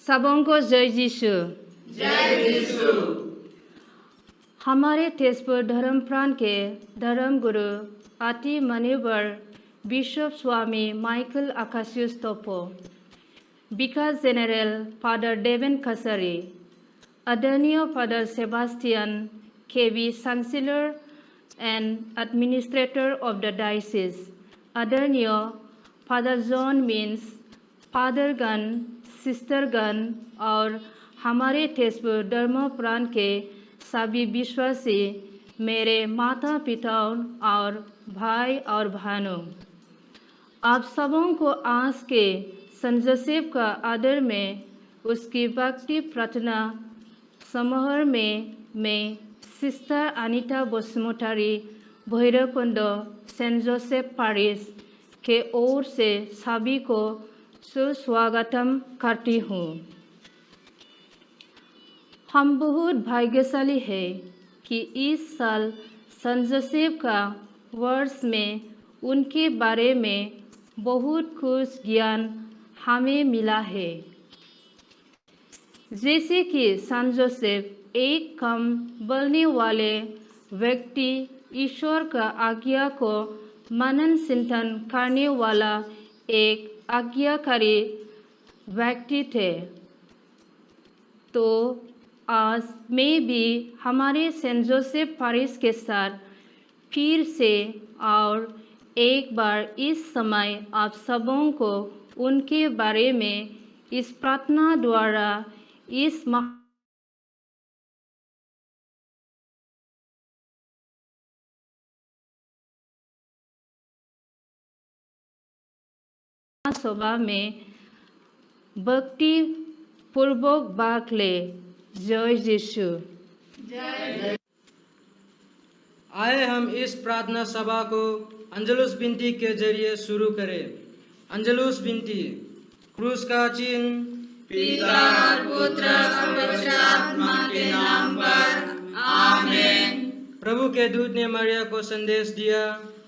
सबों को जय यीशु। जय यीशु। हमारे तेजपुर धर्मप्राण के धर्म गुरु अति मान्यवर बिशप स्वामी माइकल आकाशियस Toppo, vicar general father Devin कसारी, आदरणीय father Sebastian KV chancellor and administrator of the diocese, आदरणीय फादर जॉन मीन्स, फादर गन, सिस्टर गन और हमारे तेजपुर धर्मप्राण के सभी विश्वासी, मेरे माता पिताओं और भाई और बहनों, आप सबों को आज के संत जोसेफ का आदर में उसकी भक्ति प्रार्थना समारोह में मैं sister Anita Basumatari, Bhairabkunda Saint Joseph parish के ओर से सभी को सुस्वागतम करती हूँ। हम बहुत भाग्यशाली हैं कि इस साल संत जोसेफ का वर्ष में उनके बारे में बहुत कुछ ज्ञान हमें मिला है। जैसे कि संत जोसेफ एक कम बोलने वाले व्यक्ति, ईश्वर का आज्ञा को मनन चिंतन करने वाला एक आज्ञाकारी व्यक्ति थे, तो आज मैं भी हमारे सेंट जोसेफ पारिश के साथ फिर से और एक बार इस समय आप सबों को उनके बारे में इस प्रार्थना द्वारा इस सभा में भक्ति पूर्वक भाग ले। जय यीशु। आए हम इस प्रार्थना सभा को अंजलुस विनती के जरिए शुरू करें। अंजलुस विनती। क्रूस का चिन्ह पिता और पुत्र और पवित्र आत्मा के नाम पर आमीन। प्रभु के दूत ने मरिया को संदेश दिया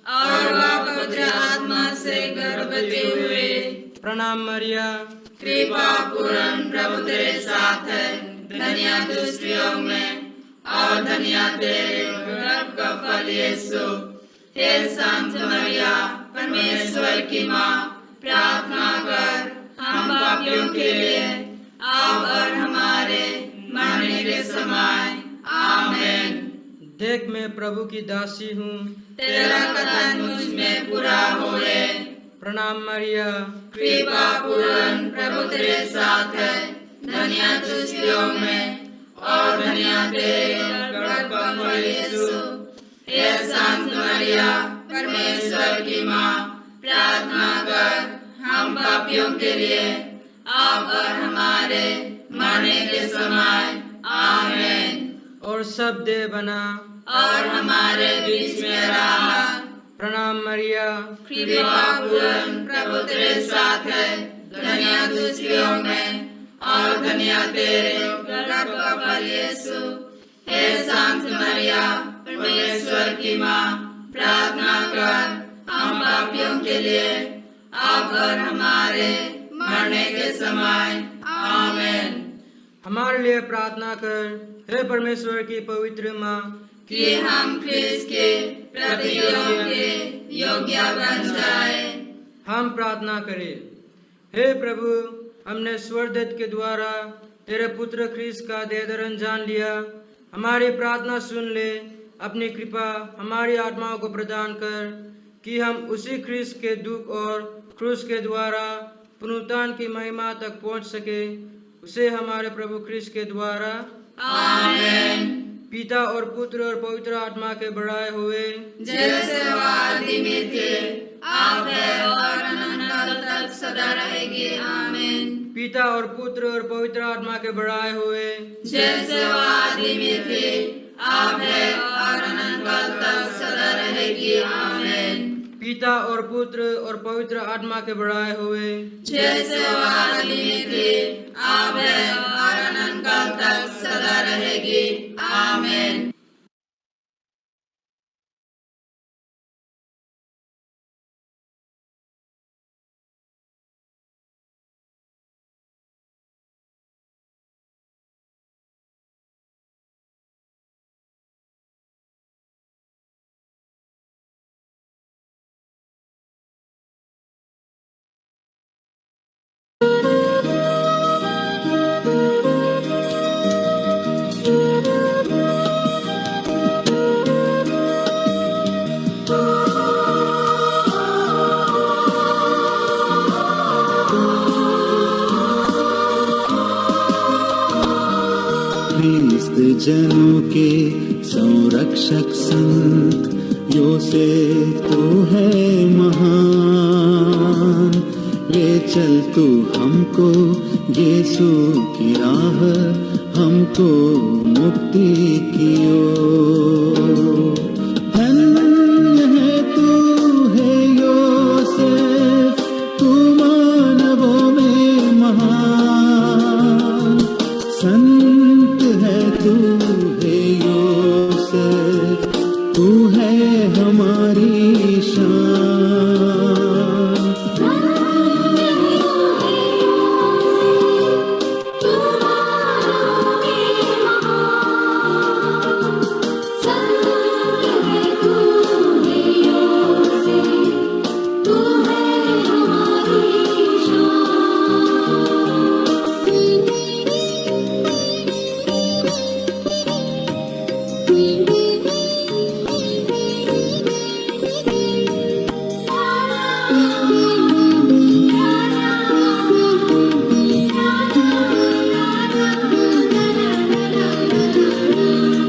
और वह पवित्र आत्मा से गर्भवती हुई। प्रणाम मरिया, कृपा पूर्ण प्रभु तेरे साथ है, धन्य तू स्त्रियों में और धन्य तेरे गर्भ का फल यीशु। हे संत मरिया, परमेश्वर की माँ, प्रार्थना कर हम पापियों के लिए, अब और हमारे मरने के समय आमीन। देख मैं प्रभु की दासी हूँ, तेरा कथन मुझ में पूरा होए। प्रणाम मरिया, कृपा पूर्ण प्रभु तेरे साथ है, धन्य तू स्त्रियों में और धन्य तेरे गर्भ का फल यीशु। हे संत मरिया, परमेश्वर की माँ, प्रार्थना कर हम पापियों के लिए, अब और हमारे मरने के समय आमीन। और सब दे बना और हमारे बीच में रहा। प्रणाम मरिया, कृपा पूर्ण प्रभु तेरे साथ है, धन्य तू स्त्रियों में और धन्य तेरे गर्भ का फल यीशु। हे संत मरिया, परमेश्वर की माँ, प्रार्थना कर हम पापियों के लिए, अब और हमारे मरने के समय आमीन। हमारे लिए प्रार्थना कर हे परमेश्वर की पवित्र माँ, कि हम ख्रिस्त के प्रतियोगियों के योग्य बन जाए। हम प्रार्थना करें। हे प्रभु, हमने स्वर्गदूत के द्वारा तेरे पुत्र ख्रिस्त का देहधरण जान लिया। हमारी प्रार्थना सुन ले, अपनी कृपा हमारी आत्माओं को प्रदान कर कि हम उसी ख्रिस्त के दुख और क्रूस के द्वारा पुनरुत्थान की महिमा तक पहुंच सके। उसे हमारे प्रभु ख्रिस्त के द्वारा आमीन। पिता और पुत्र और पवित्र आत्मा के बढ़ाए हुए जैसे वह आदि में थे, अब है और अनंत तक सदा रहेगी आमीन। पिता और पुत्र और पवित्र आत्मा के बढ़ाए हुए जैसे वह आदि में थे, अब है और अनंत तक सदा रहेगी आमीन। पिता और पुत्र और पवित्र आत्मा के बढ़ाए हुए जैसे वह आदि में थे, अब है और अनंत तक सदा रहेगी आमीन। जनों के संरक्षक संत योसेफ तू है महान, ले चल तू हमको यीशु की राह, हमको मुक्ति की ओर। धन्य है तू है योसेफ, तू मानवों में महान, संत है तू है योसेफ, तू है हमारी शान।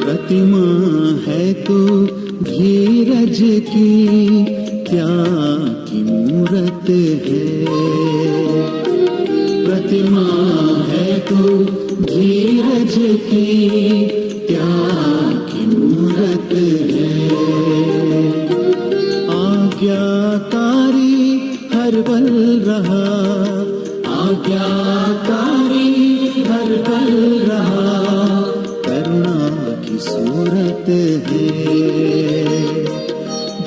प्रतिमा है तू धीरज की, त्याग की मूरत है। प्रतिमा है तू धीरज की, त्याग की मूरत है। आज्ञाकारी हर पल रहा, आज्ञाकारी हर पल रहा, करुणा की सूरत है।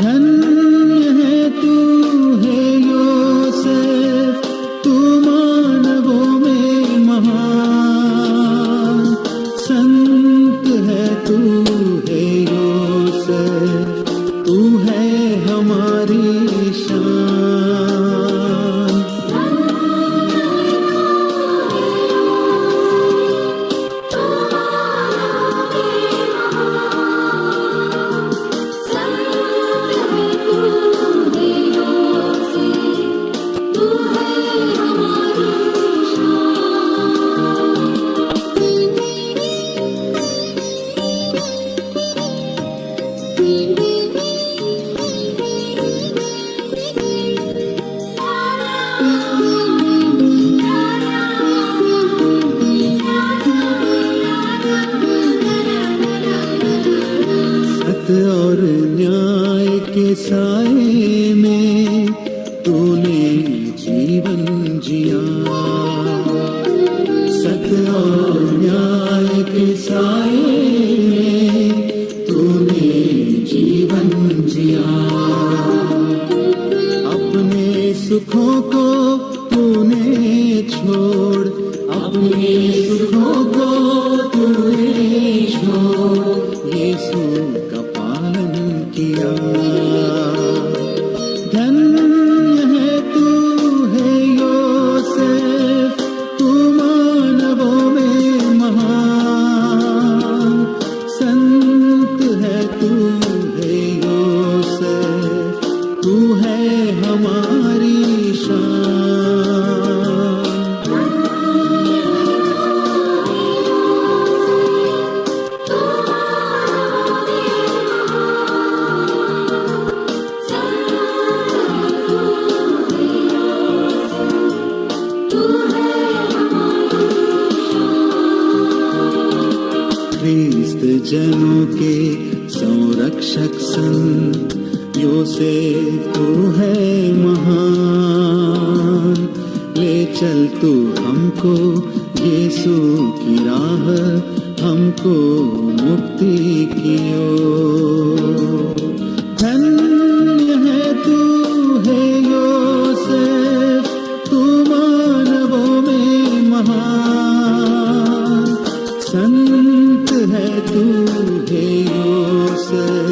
धन्य है तू है योसेफ, तू मानवों में महान, संत है तू है योसेफ, तू है हमारी शान। और न्याय के साए में तूने जीवन जिया, सत्य और न्याय के साए में तूने जीवन जिया। अपने सुखों को तूने छोड़, अपने सुखों को तूने छोड़, यीशु का पालन किया। धन्य है तू है योसेफ, तू मानवों में महान, संत है तू है योसेफ, तू है हमारी शान। ख्रीस्त जनों के संरक्षक संत योसेफ तू है महान, ले चल तू हमको यीशु की राह, हमको मुक्ति की ओर। धन्य है तू है योसेफ, तू मानवों में महान, संत है तू है योसेफ।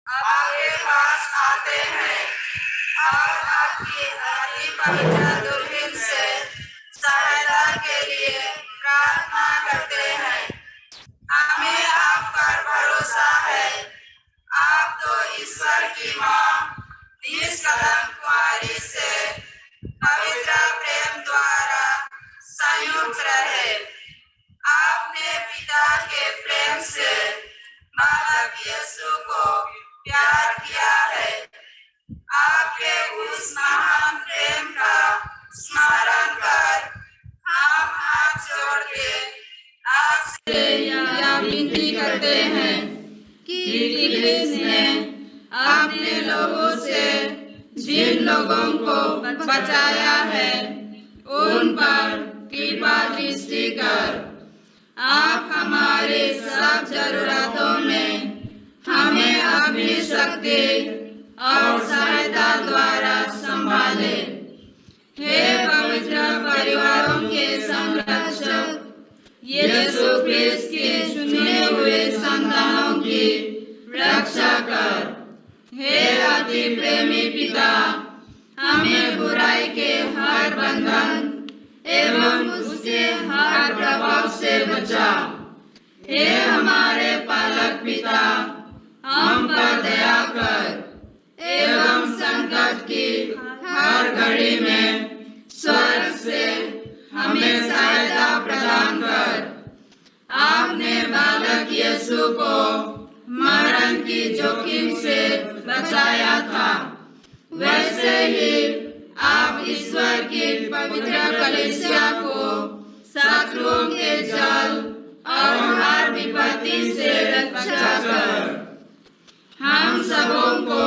आपके पास आते हैं और आपकी अति पवित्र दुल्हन से सहायता के लिए प्रार्थना करते हैं। हमें आप पर भरोसा है। आप तो ईश्वर की मां निष्कलंक कुमारी से पवित्र प्रेम द्वारा संयुक्त रहे। आपने पिता के प्रेम से बालक यीशु को प्यार किया है। आपके उस महान प्रेम का स्मरण कर हम हाथ जोड़ के आपसे यह विनती करते हैं कि क्रिस्त ने अपने लोगों से जिन लोगों को बचाया है उन पर कृपा दृष्टि कर। आप हमारे सब जरूरतों में हमें अपनी शक्ति और सहायता द्वारा संभाले। हे पवित्र परिवारों के संरक्षक, यीशु क्रिस्त के चुने हुए संतानों की रक्षा कर। हे अति प्रेमी पिता, हमें बुराई के हर बंधन एवं उसके हर प्रभाव से बचा। हे हमारे पालक पिता, हम पर दया कर एवं संकट की हर घड़ी में स्वर्ग से हमें सहायता प्रदान कर। आपने बालक यीशु को मरण की जोखिम से बचाया था, वैसे ही आप ईश्वर की पवित्र कलीसिया को शत्रुओं के जाल और हर विपत्ति से रक्षा कर। हम सबों को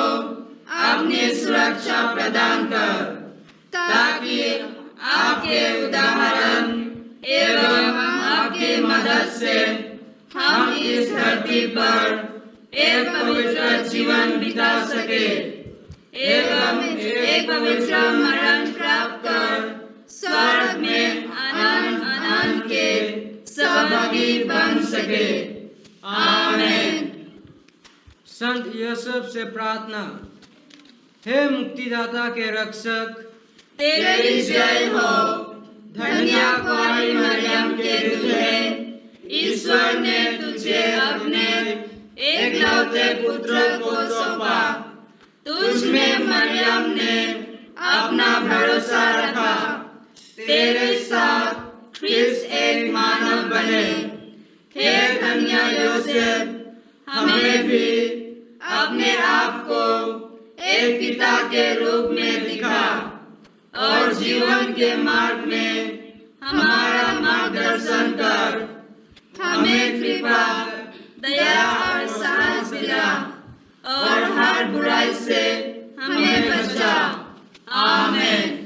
अपनी सुरक्षा प्रदान कर, ताकि आपके उदाहरण एवं आपकी मदद से हम इस धरती पर एक पवित्र जीवन बिता सके एवं एक पवित्र मरण प्राप्त कर स्वर्ग में अनंत आनंद के सहभागी बन सके। आमीन। संत यूसुफ से प्रार्थना। हे मुक्तिदाता के रक्षक, तेरी जय हो। धन्य कुंवारी मरियम के दूल्हे, ईश्वर ने तुझे अपने एकलौते पुत्र को सौंपा। तुझ में मरियम ने अपना भरोसा रखा। तेरे साथ क्रिस्त एक मानव बने। हे धन्य यूसुफ, हमें भी अपने आप को एक पिता के रूप में दिखा और जीवन के मार्ग में हमारा मार्गदर्शन कर। हमें कृपा, दया और साहस दिला और हर बुराई से हमें बचा। आमीन।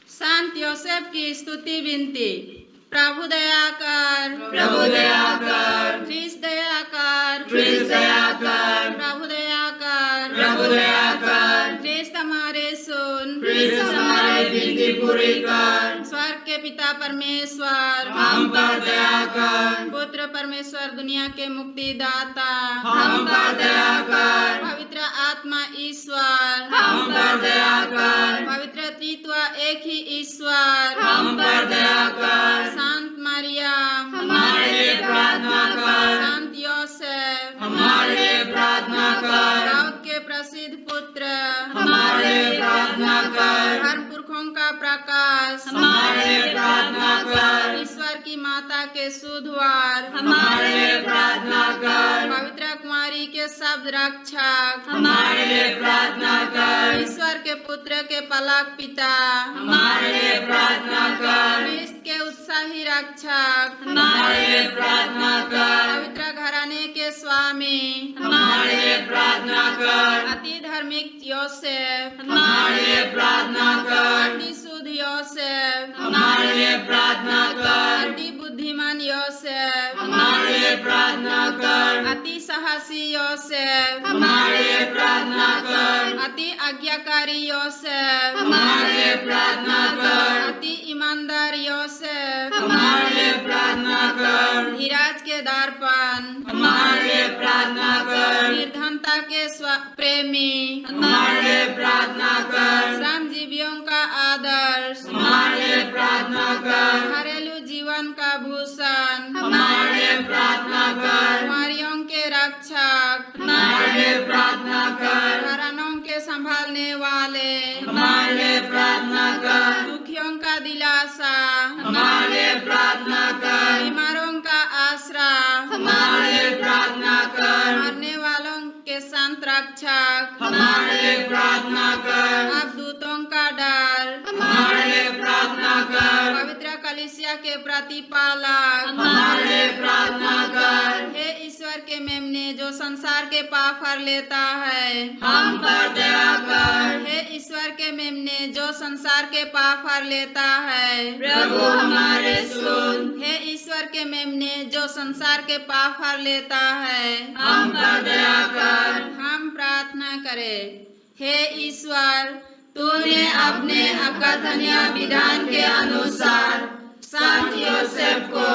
संत योसेफ की स्तुति विनती। प्रभु दया कर, प्रभु दया कर, क्रिस्त दया कर, क्रिस्त दया कर, प्रभु दया कर, प्रभु दया कर, क्रिस्त हमारे सुन, क्रिस्त हमारी विनती पूरी कर। स्वर्ग के पिता परमेश्वर, हम पर दया कर, पुत्र परमेश्वर दुनिया के मुक्तिदाता, हम पर दया कर, पवित्र आत्मा ईश्वर, हम पर दया कर, पवित्र त्रित्व एक ही ईश्वर, हम पर दया कर। संत मरियम, हमारे लिए प्रार्थना कर, संत योसेफ, हमारे लिए प्रार्थना कर, दाऊद के प्रसिद्ध पुत्र, हमारे लिए प्रार्थना कर, धर्म पुरखों का प्रकाश, हमारे लिए प्रार्थना कर, ईश्वर की माता के सुद्वार, हमारे लिए प्रार्थना कर, पवित्र कुमारी के शब्द रक्षक, हमारे लिए प्रार्थना कर, ईश्वर के पुत्र के पलक पिता, हमारे लिए प्रार्थना कर, क्रिस्त के उत्साही रक्षक, हमारे लिए प्रार्थना कर, पवित्र घराने के स्वामी, हमारे लिए प्रार्थना कर, अति धार्मिक योसेफ, हमारे लिए प्रार्थना कर, अति शुद्ध योसेफ, हमारे लिए प्रार्थना कर, अति बुद्धिमान योसेफ, हमारे लिए प्रार्थना कर, अति साहसी योसेफ, हमारे लिए प्रार्थना कर। अति आज्ञाकारी योसेफ, हमारे लिए प्रार्थना कर। अति ईमानदार योसेफ, हमारे लिए प्रार्थना कर। धीरज के दर्पण, हमारे लिए प्रार्थना कर। निर्धनता के प्रेमी, हमारे लिए प्रार्थना कर। श्रमजीवियों का आदर्श, हमारे लिए प्रार्थना कर। घरेलू जीवन का भूषण, हमारे लिए प्रार्थना कर। कुमारियों के रक्षक, हमारे लिए प्रार्थना कर। घरानों के संभालने वाले, हमारे लिए प्रार्थना कर। दुखियों का दिलासा, हमारे लिए प्रार्थना कर। बीमारों का आसरा, हमारे लिए प्रार्थना कर। मरने वालों के संत रक्षक, हमारे लिए प्रार्थना कर। अवधूतों का डर, हमारे लिए प्रार्थना कर। पवित्र कलीसिया के प्रतिपालक, हमारे लिए प्रार्थना कर। हे ईश्वर के मेमने जो संसार के पाप हर लेता है, हम पर दया कर। हे ईश्वर के मेमने जो संसार के पाप हर लेता है, प्रभु हमारे सुन। हे ईश्वर के मेमने जो संसार के पाप हर लेता है, हम पर दया कर। हम प्रार्थना करें। हे ईश्वर, तूने अपने अकथनीय विधान के अनुसार संत योसेफ को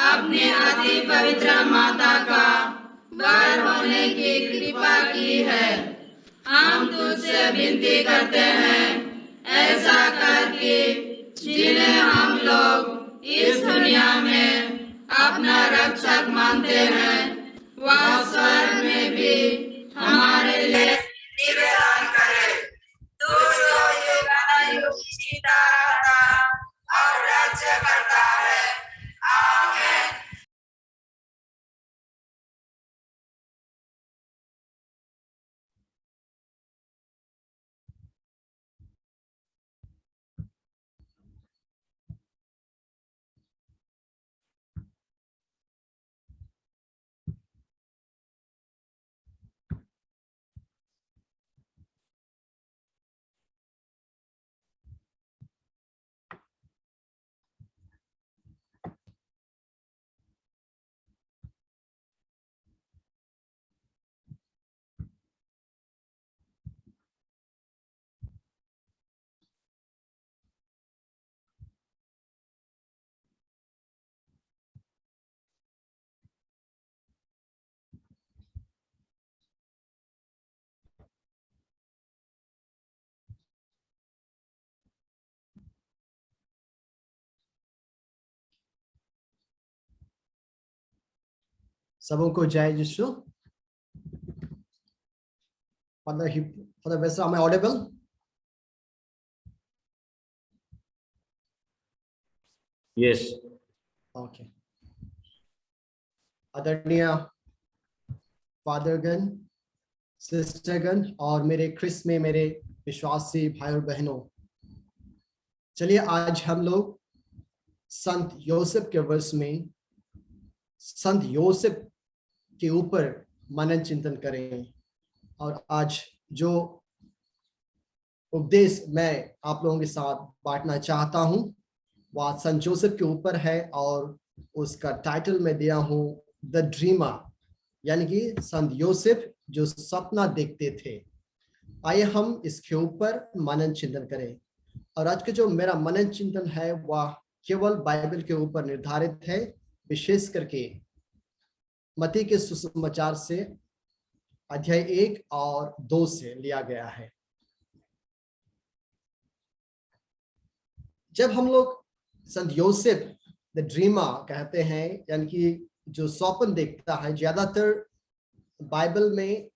अपने अति पवित्र माता का वर होने की कृपा की है। हम तुझसे विनती करते हैं, ऐसा कर कि जिन्हें हम लोग इस दुनिया में अपना रक्षक मानते हैं, वह स्वर्ग में भी हमारे लिए निवेदन करे। तू जो युगानुयुग जीता रहता और राज्य करता है। आमीन। सबों को जय यीशु। Father Vessel, am I audible? Yes. Okay. आदरणीय फादरगण, सिस्टरगण और मेरे क्रिस में मेरे विश्वासी भाई और बहनों, चलिए आज हम लोग संत योसेफ के वर्ष में संत योसेफ के ऊपर मनन चिंतन करें। और आज जो उपदेश मैं आप लोगों के साथ बांटना चाहता हूं वह संत जोसेफ के ऊपर है और उसका टाइटल मैं दिया हूं द ड्रीमर, यानी कि संत योसेफ जो सपना देखते थे। आइए हम इसके ऊपर मनन चिंतन करें। और आज का जो मेरा मनन चिंतन है वह केवल बाइबल के ऊपर निर्धारित है, विशेष करके मत्ती के सुसमाचार से अध्याय 1 और 2 से लिया गया है। जब हम लोग संत योसेफ द ड्रीमर कहते हैं, यानी कि जो स्वप्न देखता है, ज्यादातर बाइबल में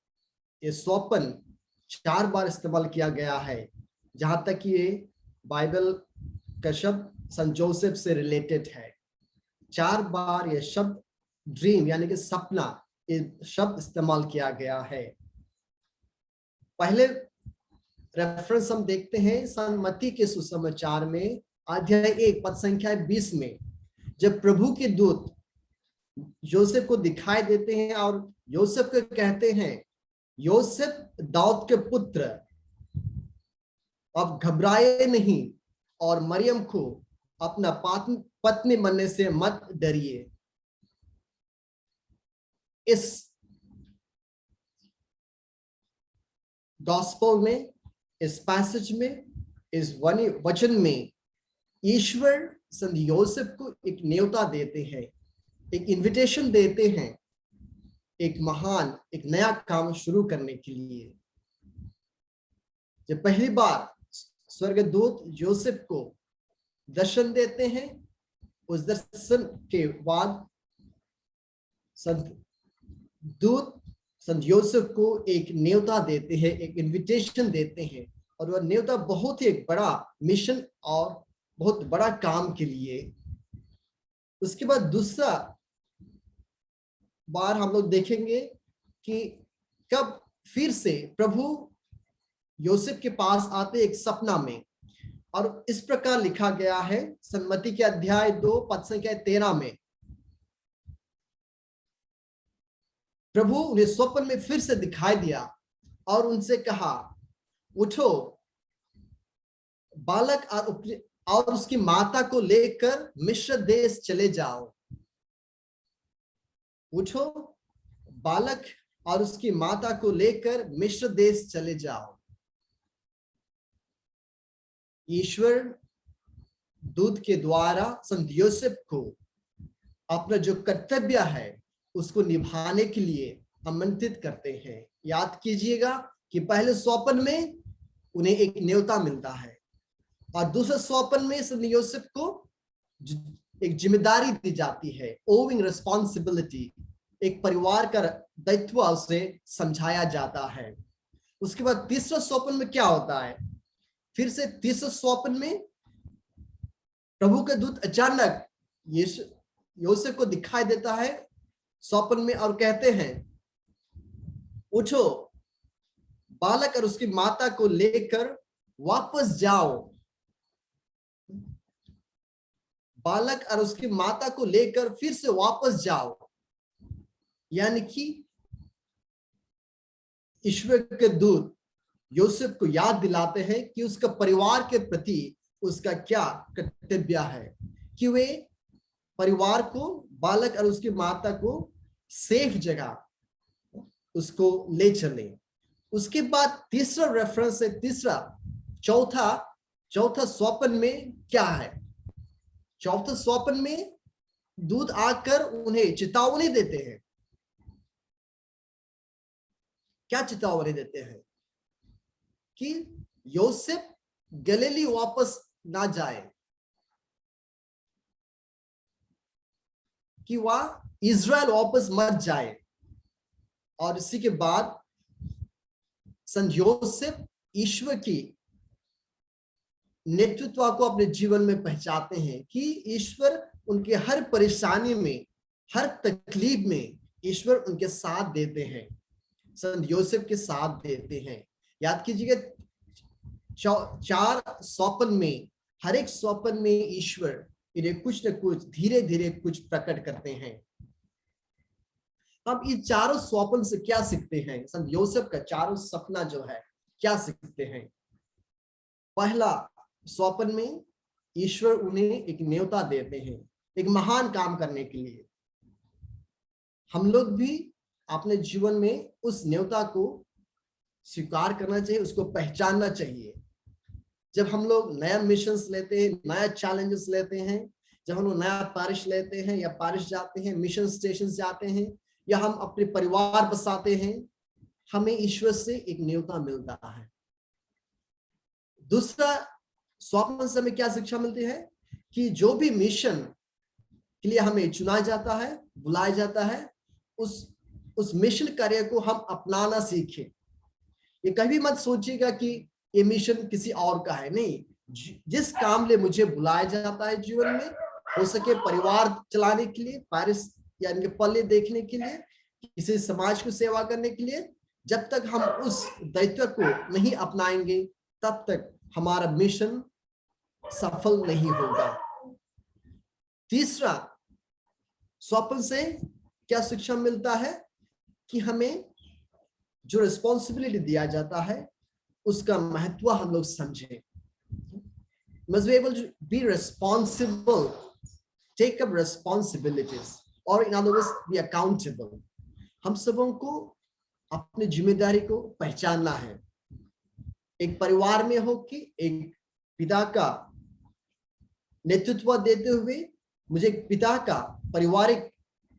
ये स्वप्न 4 बार इस्तेमाल किया गया है, जहां तक कि ये बाइबल का शब्द संत जोसेफ से रिलेटेड है। 4 बार ये शब्द ड्रीम यानी कि सपना ये शब्द इस्तेमाल किया गया है। पहले रेफरेंस हम देखते हैं संत मत्ती के सुसमाचार में अध्याय 1 पद संख्या 20 में, जब प्रभु के दूत योसेफ को दिखाई देते हैं और योसेफ को कहते हैं, योसेफ दाऊद के पुत्र, अब घबराए नहीं और मरियम को अपना पत्नी बनने से मत डरिए। इस गॉस्पेल में, इस पैसेज में, इस वचन में ईश्वर संत योसेफ को एक न्योता देते हैं, एक इनविटेशन देते हैं, एक महान, एक नया काम शुरू करने के लिए। जब पहली बार स्वर्गदूत योसेफ को दर्शन देते हैं, उस दर्शन के बाद संत योसेफ को एक न्योता देते हैं, एक इनविटेशन देते हैं, और वह न्योता बहुत ही एक बड़ा मिशन और बहुत बड़ा काम के लिए। उसके बाद दूसरा बार हम लोग देखेंगे कि कब फिर से प्रभु योसेफ के पास आते एक सपना में, और इस प्रकार लिखा गया है सन्मति के अध्याय 2 पद संख्या 13 में। प्रभु उन्हें स्वप्न में फिर से दिखाई दिया और उनसे कहा, उठो, बालक और उसकी माता को लेकर मिस्र देश चले जाओ। उठो, बालक और उसकी माता को लेकर मिस्र देश चले जाओ। ईश्वर दूत के द्वारा संत योसेफ को अपना जो कर्तव्य है उसको निभाने के लिए आमंत्रित करते हैं। याद कीजिएगा कि पहले स्वप्न में उन्हें एक न्योता मिलता है, और दूसरे स्वप्न में संत योसेफ को एक जिम्मेदारी दी जाती है, ओविंग रिस्पॉन्सिबिलिटी, एक परिवार का दायित्व उसे समझाया जाता है। उसके बाद तीसरा स्वप्न में क्या होता है? फिर से तीसरे स्वप्न में प्रभु का दूत अचानक योसेफ को दिखाई देता है स्वप्न में, और कहते हैं, उठो, बालक और उसकी माता को लेकर वापस जाओ। बालक और उसकी माता को लेकर फिर से वापस जाओ। यानी कि ईश्वर के दूत योसेफ को याद दिलाते हैं कि उसका परिवार के प्रति उसका क्या कर्तव्य है, कि वे परिवार को, बालक और उसकी माता को सेफ जगह उसको ले चले। उसके बाद तीसरा रेफरेंस है, चौथा स्वप्न में क्या है? चौथे स्वप्न में दूत आकर उन्हें चेतावनी देते हैं। क्या चेतावनी देते हैं? कि योसेफ गलीली वापस ना जाए, कि वह इज़राइल वापस मत जाए। और इसी के बाद संत योसेफ ईश्वर की नेतृत्व को अपने जीवन में पहचानते हैं कि ईश्वर उनके हर परेशानी में, हर तकलीफ में ईश्वर उनके साथ देते हैं, संत योसेफ के साथ देते हैं। याद कीजिएगा, 4 स्वप्न में, हर एक स्वप्न में ईश्वर इन्हें कुछ न कुछ धीरे धीरे कुछ प्रकट करते हैं। अब ये चारों स्वप्न से क्या सीखते हैं? संत योसेफ का चारों सपना जो है क्या सीखते हैं? पहला, स्वप्न में ईश्वर उन्हें एक न्योता देते हैं एक महान काम करने के लिए। हम लोग भी अपने जीवन में उस न्योता को स्वीकार करना चाहिए, उसको पहचानना चाहिए। जब हम लोग नया मिशंस लेते हैं, नया चैलेंजेस लेते हैं, जब हम लोग नया पारिश लेते हैं या पारिश जाते हैं, मिशन स्टेशन जाते हैं, या हम अपने परिवार बसाते हैं, हमें ईश्वर से एक न्योता मिलता है। दूसरा, स्वप्न से हमें क्या शिक्षा मिलती है? कि जो भी मिशन के लिए हमें चुना जाता है, बुलाया जाता है, उस मिशन कार्य को हम अपनाना सीखें। ये कभी मत सोचिएगा कि ये मिशन किसी और का है, नहीं। जिस काम लिए मुझे बुलाया जाता है जीवन में, हो सके परिवार चलाने के लिए, पारिश यानी कि पल्ले देखने के लिए, किसी समाज को सेवा करने के लिए, जब तक हम उस दायित्व को नहीं अपनाएंगे तब तक हमारा मिशन सफल नहीं होगा। तीसरा, स्वप्न से क्या शिक्षा मिलता है? कि हमें जो रिस्पॉन्सिबिलिटी दिया जाता है उसका महत्व हम लोग समझें। Must be able to be responsible, take up responsibilities, or in other words, be accountable. हम सबों को अपनी जिम्मेदारी को पहचानना है। एक परिवार में हो कि एक पिता का नेतृत्व देते हुए मुझे एक पिता का पारिवारिक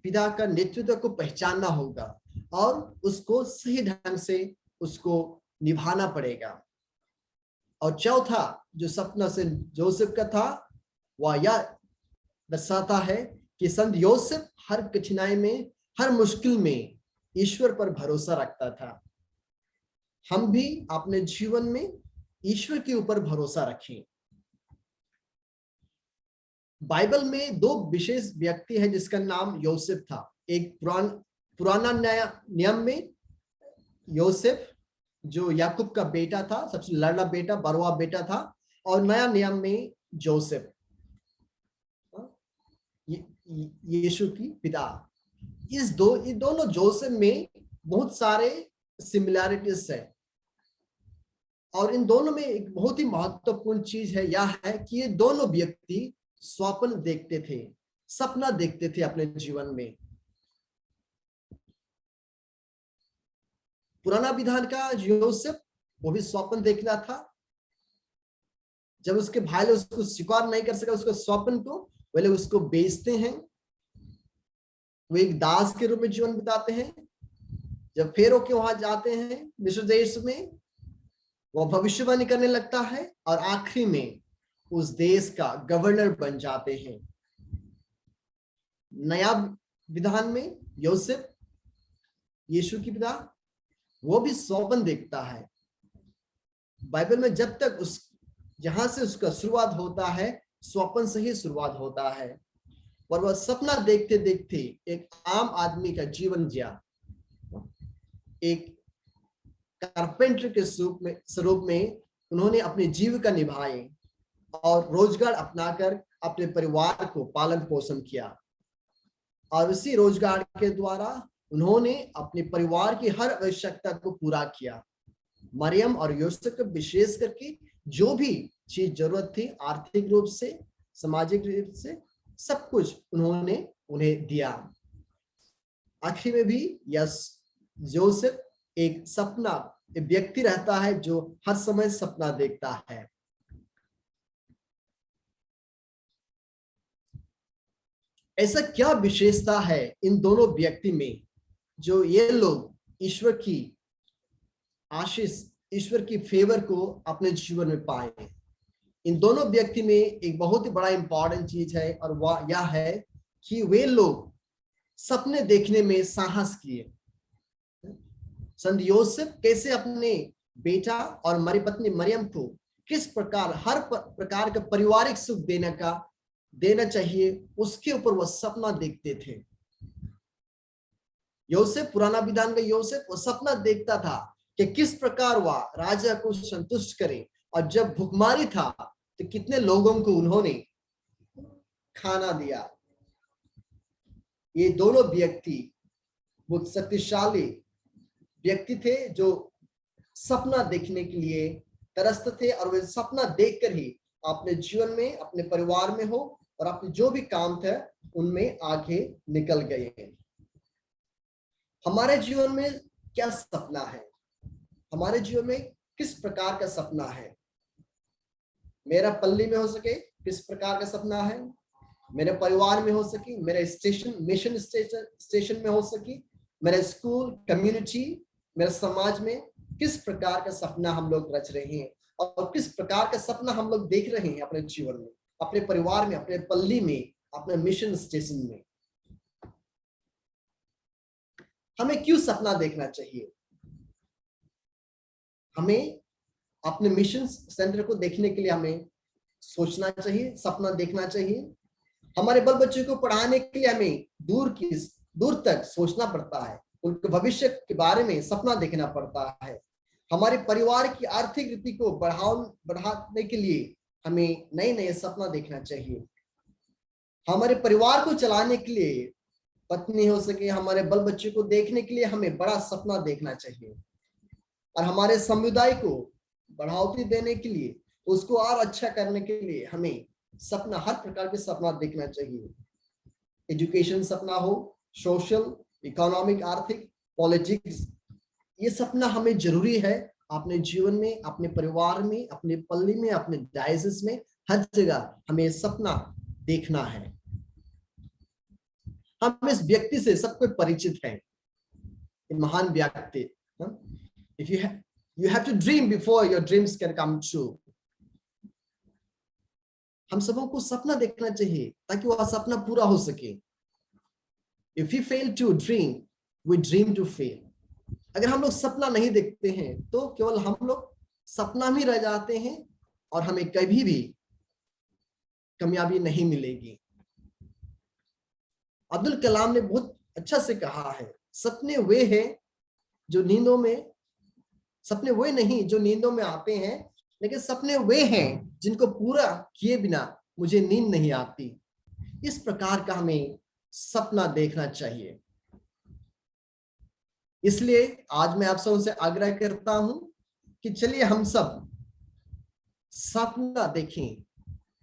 पिता का नेतृत्व को पहचानना होगा और उसको सही ढंग से उसको निभाना पड़ेगा। और चौथा जो सपना से जोसेफ का था वह यह दर्शाता है कि संत योसेफ हर कठिनाई में, हर मुश्किल में ईश्वर पर भरोसा रखता था। हम भी अपने जीवन में ईश्वर के ऊपर भरोसा रखें। बाइबल में दो विशेष व्यक्ति है जिसका नाम योसेफ था। एक पुराना नियम में योसेफ जो याकूब का बेटा था, सबसे लाडला बेटा, बड़वा बेटा था, और नया नियम में जोसेफ यीशु की पिता। ये दोनों जोसेफ में बहुत सारे सिमिलैरिटीज है और इन दोनों में एक बहुत ही महत्वपूर्ण चीज है यह है कि ये दोनों व्यक्ति स्वप्न देखते थे, सपना देखते थे अपने जीवन में। पुराना विधान का योसेफ वो भी स्वप्न देखना था। जब उसके भाई लोग उसको स्वीकार नहीं कर सका उसको स्वप्न को, वे लोग उसको बेचते हैं, वो एक दास के रूप में जीवन बिताते हैं। जब फेरो के वहां जाते हैं मिस्र देश में, वो भविष्यवाणी करने लगता है और आखिरी में उस देश का गवर्नर बन जाते हैं। नया विधान में योसेफ यीशु की पिता वो भी स्वप्न देखता है। बाइबल में जब तक जहां से उसका शुरुआत होता है स्वप्न से ही शुरुआत होता है और वह सपना देखते देखते एक आम आदमी का जीवन जिया। एक कारपेंटर के स्वरूप में उन्होंने अपनी जीविका निभाई और रोजगार अपनाकर अपने परिवार को पालन पोषण किया और उसी रोजगार के द्वारा उन्होंने अपने परिवार की हर आवश्यकता को पूरा किया। मरियम और यूसुफ को विशेष करके जो भी चीज जरूरत थी आर्थिक रूप से, सामाजिक रूप से, सब कुछ उन्होंने उन्हें दिया। आखिर में भी जोसेफ एक सपना, एक व्यक्ति रहता है जो हर समय सपना देखता है। ऐसा क्या विशेषता है इन दोनों व्यक्ति में जो ये लोग ईश्वर की आशीष, ईश्वर की फेवर को अपने जीवन में पाए? इन दोनों व्यक्ति में एक बहुत ही बड़ा इंपॉर्टेंट चीज है और वह यह है कि वे लोग सपने देखने में साहस किए। संत योसेफ कैसे अपने बेटा और हमारी पत्नी मरियम को किस प्रकार हर प्रकार का पारिवारिक सुख देना चाहिए उसके ऊपर वह सपना देखते थे। योसेफ, पुराना विधान का योसेफ, वो सपना देखता था कि किस प्रकार वह राजा को संतुष्ट करे और जब भुखमरी था तो कितने लोगों को उन्होंने खाना दिया। ये दोनों व्यक्ति बहुत शक्तिशाली व्यक्ति थे जो सपना देखने के लिए तरसते थे और वे सपना देखकर ही अपने जीवन में, अपने परिवार में हो और अपने जो भी काम थे उनमें आगे निकल गए। हमारे जीवन में क्या सपना है? हमारे जीवन में किस प्रकार का सपना है? मेरा पल्ली में हो सके किस प्रकार का सपना है, मेरे परिवार में हो सके, मेरे मिशन स्टेशन में हो सके, मेरे स्कूल, कम्युनिटी, मेरे समाज में किस प्रकार का सपना हम लोग रच रहे हैं और किस प्रकार का सपना हम लोग देख रहे हैं अपने जीवन में, अपने परिवार में, अपने पल्ली में, अपने मिशन स्टेशन में। हमें क्यों सपना देखना चाहिए? हमें अपने मिशन सेंटर को देखने के लिए हमें सोचना चाहिए, सपना देखना चाहिए। हमारे बाल बच्चों को पढ़ाने के लिए हमें दूर तक सोचना पड़ता है, उनके भविष्य के बारे में सपना देखना पड़ता है। हमारे परिवार की आर्थिक रीति को बढ़ाने के लिए हमें नए सपना देखना चाहिए। हमारे परिवार को चलाने के लिए, पत्नी हो सके, हमारे बाल बच्चे को देखने के लिए हमें बड़ा सपना देखना चाहिए और हमारे समुदाय को बढ़ावती देने के लिए, उसको और अच्छा करने के लिए हमें सपना, हर प्रकार के सपना देखना चाहिए। एजुकेशन सपना हो, सोशल, इकोनॉमिक, आर्थिक, पॉलिटिक्स, ये सपना हमें जरूरी है अपने जीवन में, अपने परिवार में, अपने पल्ली में, अपने डायसिस में, हर जगह हमें सपना देखना है। हम इस व्यक्ति से सबको परिचित हैं, महान व्यक्ति। If you have to dream before your dreams can come true. हम सबों को सपना देखना चाहिए ताकि वह सपना पूरा हो सके। If we fail to dream, we dream to fail. अगर हम लोग सपना नहीं देखते हैं तो केवल हम लोग सपना में रह जाते हैं और हमें कभी भी कामयाबी नहीं मिलेगी। अब्दुल कलाम ने बहुत अच्छा से कहा है, सपने वे हैं जो नींदों में, सपने वे नहीं जो नींदों में आते हैं, लेकिन सपने वे हैं जिनको पूरा किए बिना मुझे नींद नहीं आती। इस प्रकार का हमें सपना देखना चाहिए। इसलिए आज मैं आप सबों से आग्रह करता हूं कि चलिए हम सब सपना देखें।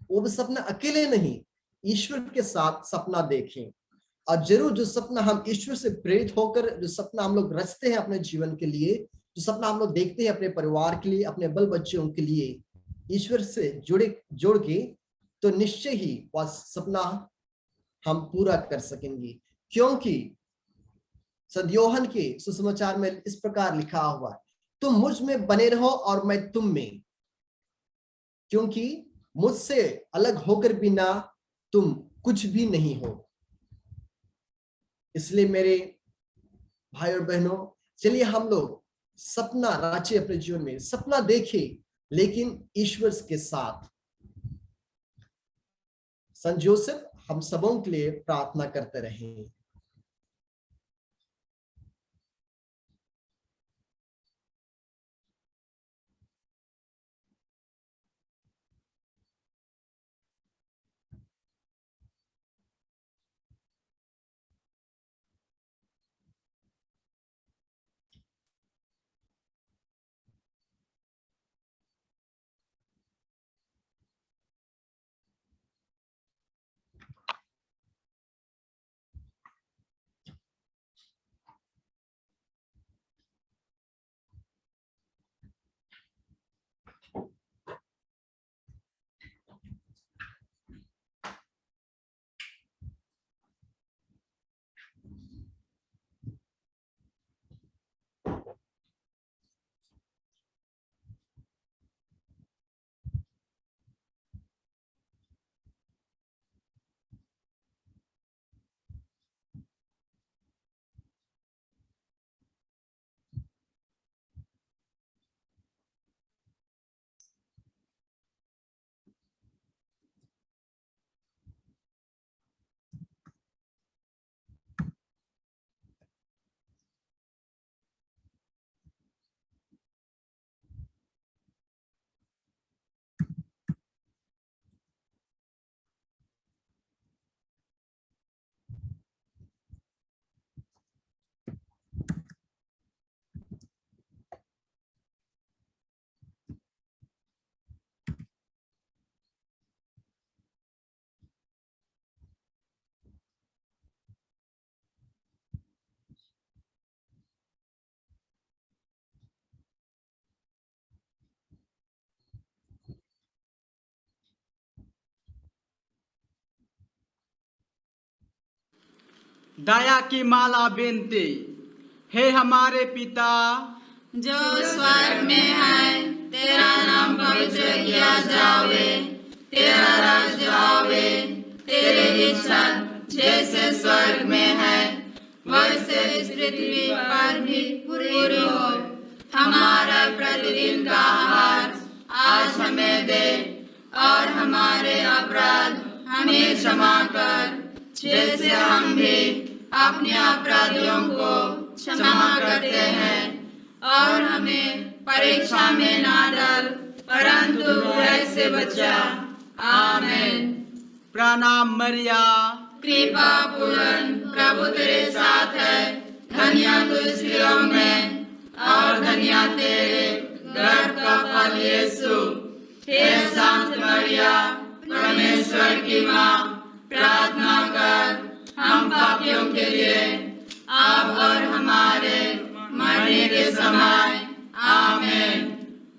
वो भी सपना अकेले नहीं, ईश्वर के साथ सपना देखें। और जरूर जो सपना हम ईश्वर से प्रेरित होकर, जो सपना हम लोग रचते हैं अपने जीवन के लिए, जो सपना हम लोग देखते हैं अपने परिवार के लिए, अपने बल बच्चों के लिए, ईश्वर से जोड़ के, तो निश्चय ही वह सपना हम पूरा कर सकेंगे। क्योंकि संत यूहन्ना के सुसमाचार में इस प्रकार लिखा हुआ है, तुम मुझ में बने रहो और मैं तुम में, क्योंकि मुझसे अलग होकर बिना तुम कुछ भी नहीं हो। इसलिए मेरे भाई और बहनों, चलिए हम लोग सपना रचे अपने जीवन में, सपना देखें लेकिन ईश्वर के साथ। संत जोसेफ हम सबों के लिए प्रार्थना करते रहें। दया की माला बेनती। हे हमारे पिता जो स्वर्ग में है, तेरा नाम पवित्र किया जावे, तेरा राज्य आवे, तेरी इच्छा जैसे स्वर्ग में है वैसे इस पृथ्वी पर भी पूरी हो। हमारा प्रतिदिन का आहार आज हमें दे, और हमारे अपराध हमें क्षमा कर, जैसे हम भी अपने अपराधियों को क्षमा करते हैं, और हमें परीक्षा में ना डाल, परंतु बुराई से बचा। आमीन। प्रणाम मरिया, कृपा पूर्ण प्रभु तेरे साथ है, धन्य तू स्त्रियों में और धन्य तेरे गर्भ का फल यीशु। हे संत मरिया, परमेश्वर की माँ, प्रार्थना कर हम पापियों के लिए, अब और हमारे समाए। आमीन।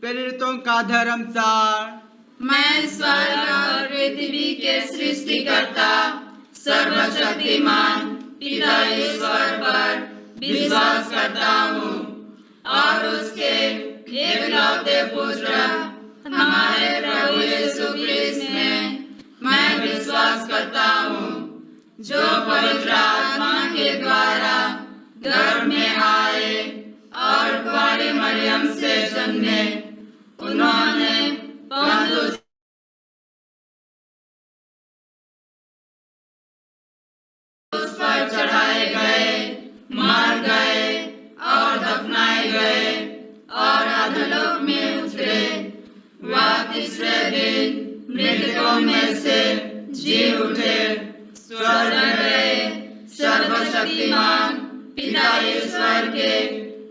प्रेरितों का धर्मसार। मैं स्वर्ग और पृथ्वी के सृष्टिकर्ता सर्वशक्तिमान पिता ईश्वर पर विश्वास करता हूँ और उसके एकलौते पुत्र हमारे प्रभु यीशु क्रिस्त में मैं विश्वास करता हूँ, जो पवित्र आत्मा के द्वारा गर्भ में आए और कुंवारी मरियम से जन्मे। उन्होंने पौंतुस पर चढ़ाए गए, मार गए और दफनाए गए और अधोलोक में उतरे। वह तीसरे दिन मृतकों में से जी उठे, स्वर्ग गए, सर्वशक्तिमान पिता ईश्वर के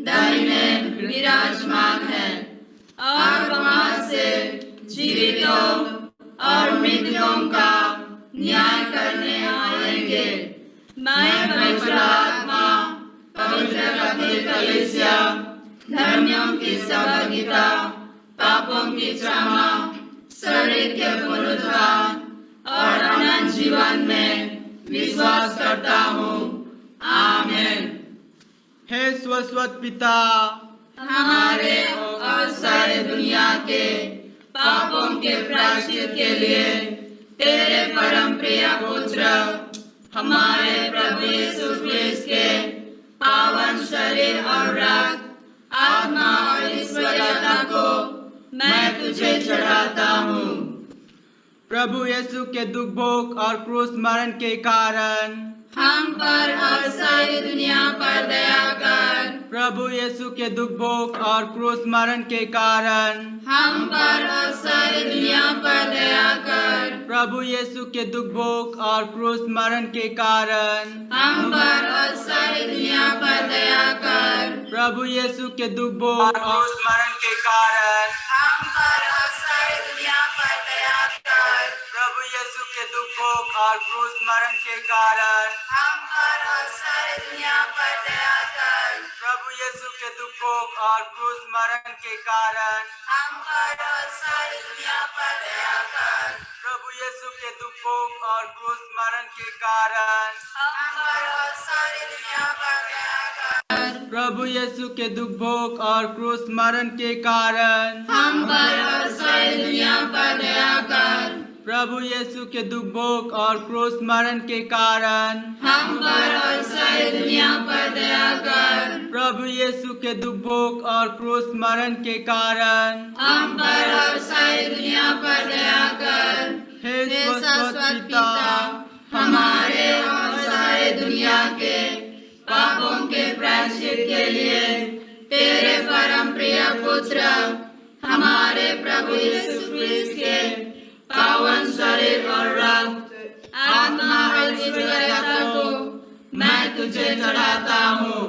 दाहिने विराजमान है और वहां से जीवितों और मृतकों का न्याय करने आएंगे। मैं पवित्र आत्मा, पवित्र कथित कलीसिया, धर्मियों की सहभागिता, पापों की क्षमा, शरीर के पुनरुत्थान और अनंत जीवन में विश्वास करता हूँ। आमीन। हे शाश्वत पिता, हमारे और सारे दुनिया के पापों के प्रायश्चित के लिए तेरे परम प्रिय पुत्र हमारे प्रभु यीशु क्रिस्त के पावन शरीर और रक्त, आत्मा और ईश्वरीयता को मैं तुझे चढ़ाता हूँ। प्रभु यीशु के दुख भोग और क्रूस मरण के कारण हम पर और सारी दुनिया पर दया कर। प्रभु यीशु के दुख भोग और क्रूस मरण के कारण हम पर और सारी दुनिया पर दया कर। प्रभु यीशु के दुख भोग और क्रूस मरण के कारण हम पर और सारी दुनिया पर दया कर। प्रभु यीशु के दुख भोग और क्रूस मरण के कारण हम पर और सारी दुनिया पर दया कर। प्रभु यीशु के दुख भोग और क्रूस मरण के कारण हम पर और सारी दुनिया पर दया कर। प्रभु यीशु के दुख भोग और क्रूस मरण के कारण हम पर और सारी दुनिया पर दया कर। प्रभु यीशु के दुख भोग और क्रूस मरण के कारण हम पर और सारी दुनिया पर दया कर। प्रभु यीशु के दुख भोग और क्रूस मरण के कारण हम पर और सारी दुनिया पर दया कर। प्रभु यीशु के दुख भोग और क्रूस मरण के कारण हम पर और सारी दुनिया पर दया कर। प्रभु यीशु के दुख भोग और क्रूस मरण के कारण हम पर और सारी दुनिया पर दया कर। हे शाश्वत पिता, हमारे और सारे दुनिया के पापों के प्रायश्चित के लिए तेरे परम प्रिय पुत्र हमारे प्रभु यीशु क्रिस्त के पावन शरीर और रक्त, आत्मा और ईश्वरीयता को मैं तुझे चढ़ाता हूँ।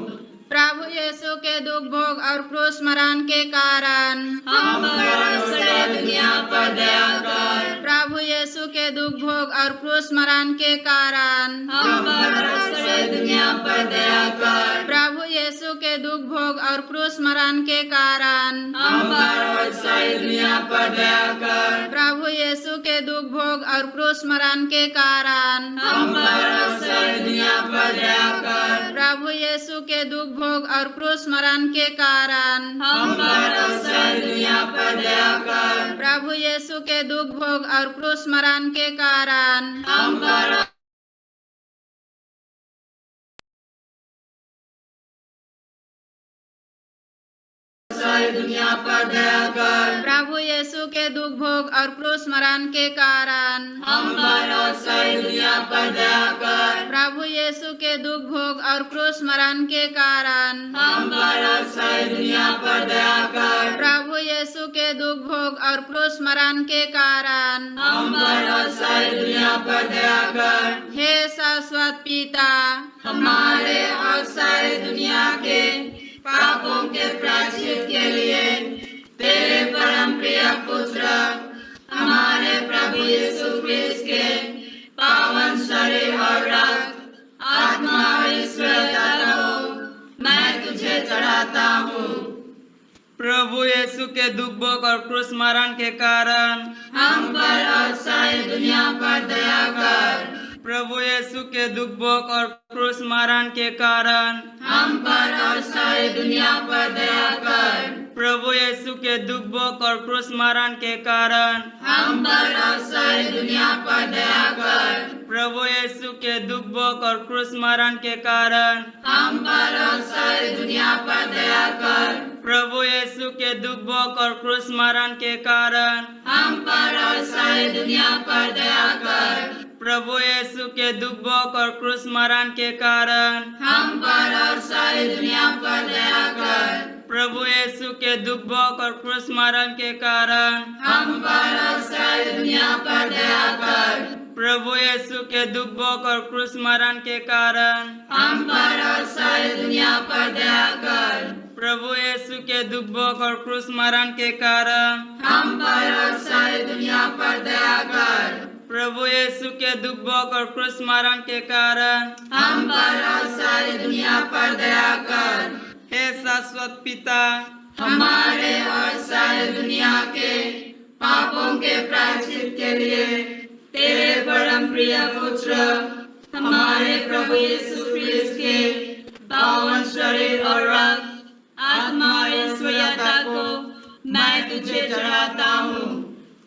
प्रभु यीशु के दुख भोग और क्रूस मरण के कारण हम पर और सारी दुनिया पर दया कर। प्रभु यीशु के दुख भोग और क्रूस मरण के कारण हम पर और सारी दुनिया पर दया कर। प्रभु यीशु के दुख भोग और क्रूस मरण के कारण हम पर और सारी दुनिया पर दया कर। प्रभु यीशु के दुख भोग और क्रूस मरण के कारण हम पर और सारी दुनिया पर दया कर। प्रभु यीशु के दुख भोग और क्रूस मरण के कारण हम पर और सारी दुनिया पर दया कर। प्रभु यीशु के दुख भोग और क्रूस मरण के कारण हम पर सारी दुनिया पर दया कर। प्रभु यीशु के दुख भोग और क्रूस मरण के कारण हम पर और सारी दुनिया पर दया कर। प्रभु यीशु के दुख भोग और क्रूस मरण के कारण हम पर और सारी दुनिया पर दया कर। प्रभु यीशु के दुख भोग और क्रूस मरण के कारण हम पर और सारी दुनिया पर दया कर। हे शाश्वत पिता, हमारे और सारी दुनिया के पापों के प्रायश्चित के लिए तेरे परम प्रिय पुत्र हमारे प्रभु यीशु क्रिस्त के पावन शरीर और रक्त, आत्मा और ईश्वरीयता को मैं तुझे चढ़ाता हूँ। प्रभु यीशु के दुख भोग और क्रूस मरण के कारण हम पर और सारी दुनिया पर दया कर। प्रभु यीशु के दुख भोग और क्रूस मरण के कारण हम पर और सारी दुनिया पर दया कर। प्रभु यीशु के दुख भोग और क्रूस मरण के कारण हम पर और सारी दुनिया पर दया कर। प्रभु यीशु के दुख भोग और क्रूस मरण के कारण हम पर और सारी दुनिया पर दया कर। प्रभु यीशु के दुख भोग और क्रूस मरण के कारण हम पर और सारी दुनिया पर दया कर। प्रभु यीशु के दुख भोग और क्रूस मरण के कारण हम पर और सारी दुनिया पर दया कर। प्रभु यीशु के दुख भोग और क्रूस मरण के कारण हम पर और सारी दुनिया पर दया कर। प्रभु यीशु के दुख भोग और क्रूस मरण के कारण हम पर और सारी दुनिया पर दया कर। प्रभु यीशु के दुख भोग और क्रूस मरण के कारण हम पर और सारी दुनिया पर दया कर। प्रभु यीशु के दुख भोग और क्रूस मरण के कारण हम पर और सारी दुनिया पर दया कर। हे शाश्वत पिता, हमारे और सारी दुनिया के पापों के प्रायश्चित के लिए तेरे परम प्रिय पुत्र हमारे प्रभु यीशु क्रिस्त के पावन शरीर और रक्त, आत्मा और ईश्वरीयता को मैं तुझे चढ़ाता हूँ।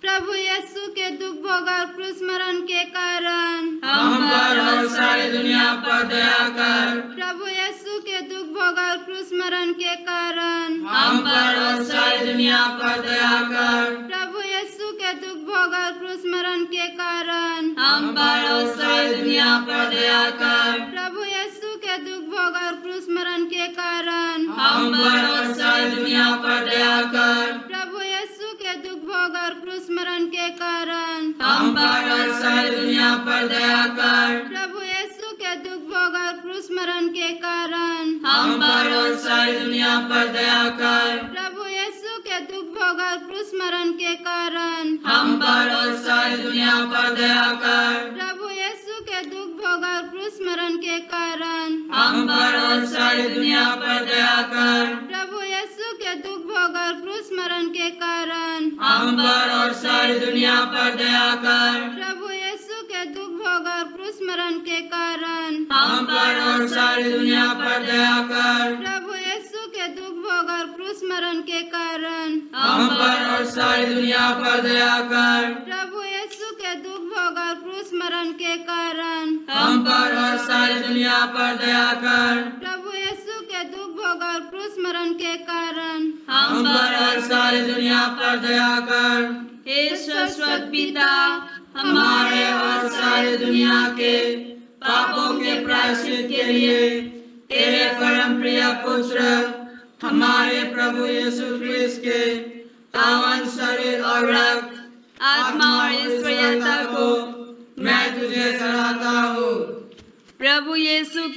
प्रभु यीशु के दुख भोग और क्रूस मरण के कारण हम पर और सारी दुनिया पर दया कर। प्रभु यीशु के दुख भोग और क्रूस मरण के कारण हम पर और सारी दुनिया पर दया कर। प्रभु यीशु के दुख भोग और क्रूस मरण के कारण हम पर और सारी दुनिया पर दया कर। प्रभु यीशु के दुख भोग और क्रूस मरण के कारण हम पर और सारी दुनिया पर दया कर। प्रभु यीशु के दुख भोग और क्रूस मरण के कारण हम पर और सारी दुनिया पर दया कर। प्रभु यीशु के दुख भोग और क्रूस मरण के कारण हम पर और सारी दुनिया पर दया कर। प्रभु यीशु के दुख भोग और क्रूस मरण के कारण हम पर और सारी दुनिया पर दया कर। प्रभु यीशु के दुख भोग और क्रूस मरण के कारण हम पर और सारी दुनिया पर दया कर। प्रभु यीशु के दुख भोग और क्रूस मरण के कारण हम पर और सारी दुनिया पर दया कर। प्रभु यीशु के दुख भोग और क्रूस मरण के कारण हम पर और सारी दुनिया पर दया कर। प्रभु यीशु के दुख भोग और क्रूस मरण के कारण हम पर और सारी दुनिया पर दया कर। प्रभु यीशु के दुख भोग और क्रूस मरण के कारण हम पर और सारी दुनिया पर दया कर। प्रभु यीशु के दुख भोग और क्रूस मरण के कारण हम पर और सारी दुनिया पर दया कर। हे शाश्वत पिता, हमारे और सारी दुनिया के पापों के प्रायश्चित के लिए तेरे परम प्रिय पुत्र हमारे प्रभु यीशु क्रिस्त के पावन शरीर और रक्त, आत्मा और ईश्वरीयता को मैं तुझे चढ़ाता हूँ। प्रभु यीशु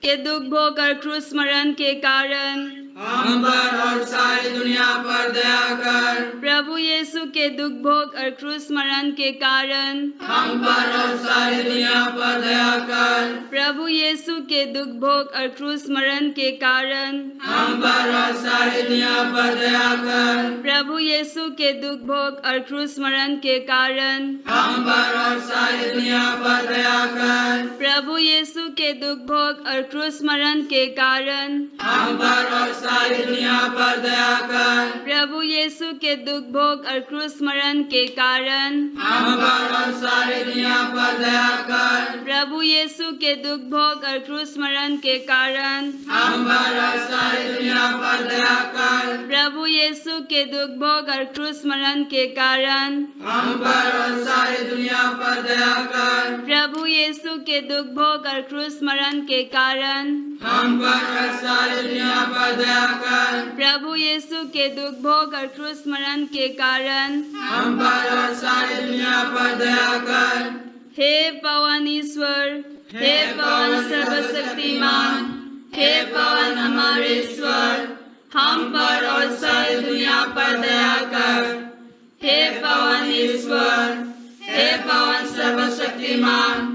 के दुख भोग और क्रूस मरण के कारण हम पर और सारी दुनिया पर दया कर। प्रभु यीशु के दुख भोग और क्रूस मरण के कारण हम पर और सारी दुनिया पर दया कर। प्रभु यीशु के दुख भोग और क्रूस मरण के कारण हम पर और सारी दुनिया पर दया कर। प्रभु यीशु के दुख भोग और क्रूस मरण के कारण हम पर और सारी दुनिया पर दया कर। प्रभु यीशु के दुख भोग और क्रूस मरण के कारण हम पर और सारी दुनिया पर दया कर। प्रभु यीशु के दुख भोग और क्रूस मरण के कारण हम पर और सारी दुनिया पर दया कर। प्रभु यीशु के दुख भोग और क्रूस मरण के कारण हम पर और सारी दुनिया पर दया कर। प्रभु यीशु के दुख भोग और क्रूस मरण के कारण हम पर और सारी दुनिया पर दया कर। प्रभु यीशु के दुख भोग और क्रूस मरण के कारण हम पर और सारी दुनिया पर दया कर। प्रभु यीशु के दुख भोग और क्रूस मरण के कारण हम पर और सारी दुनिया पर दया कर। हे पवन ईश्वर, हे पवन सर्वशक्तिमान, हे पवन हमारे ईश्वर, हम पर और सारी दुनिया पर दया कर। हे पवन ईश्वर, हे पवन सर्वशक्तिमान,